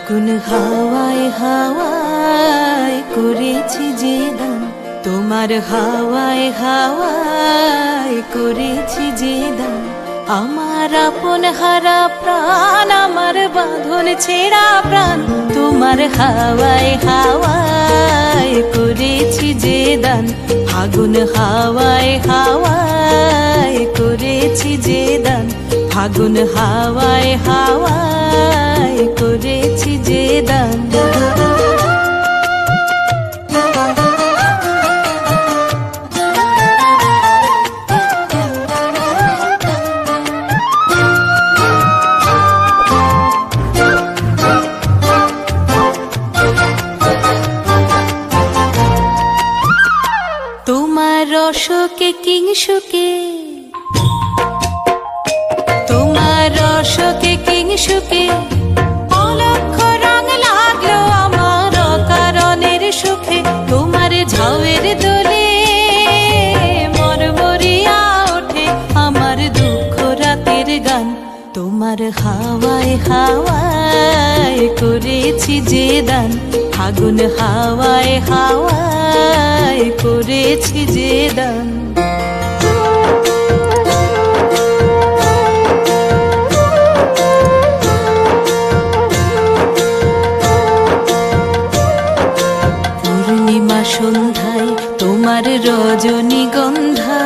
ফাগুন হাওয়ায় হাওয়ায় করেছি যে দান, তোমার হাওয়ায় হাওয়ায় করেছি যে দান। আমার আপন হারা প্রাণ, আমার বাঁধন ছেঁড়া প্রাণ, তোমার হাওয়ায় হাওয়ায় করেছি যে দান। ফাগুন হাওয়ায় হাওয়ায় করেছি যে দান, ফাগুন হাওয়ায় হাওয়ায় করেছি যে দান। তোমার রসকে কিংসুকে, তোমার রসকে কিংসুকে অলক্ষ রং লাগলো আমার অকারণের সুখে। তোমার ঝাউয়ের দোলে মরমরিয়া ওঠে আমার দুঃখ রাতের গান। তোমার হাওয়ায় হাওয়ায় করেছি যে দান, ফাগুন হাওয়ায় হাওয়ায় করেছি যে দান। পূর্ণিমা সন্ধ্যায় তোমার রজনীগন্ধায়,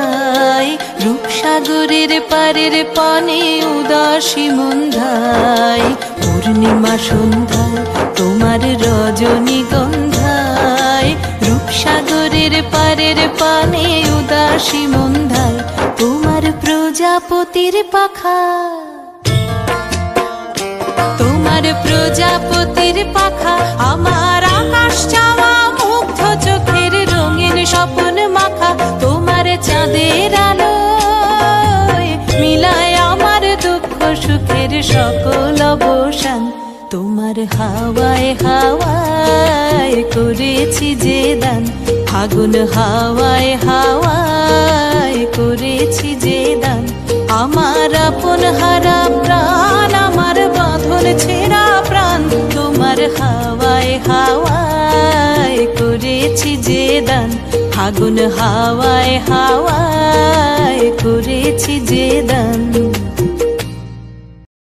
রূপসাগরের পারের পানে উদাসী মন্ধায়। পূর্ণিমা সন্ধ্যায় তোমার রজনীগন্ধায়, রূপসাগরের পারের পানে উদাসী মন্ধায়। তোমার প্রজাপতির পাখা, তোমার প্রজাপতির পাখা আমার আকাশ চাওয়া মুগ্ধ চোখের রঙিন স্বপ্ন মাখা। তোমার চাঁদের আলো মিলায় আমার দুঃখ সুখের সকল অবসান। তোমার হাওয়ায় হাওয়ায় করেছি যে দান, ফাগুন হাওয়ায় হাওয়ায় করেছি যে দান। আমার আপন হারা প্রাণ, আমার বাঁধন ছেঁড়া প্রাণ, তোমার হাওয়ায় হাওয়ায় করেছি যে দান। ফাগুন হাওয়ায় হাওয়ায় করেছি যে দান।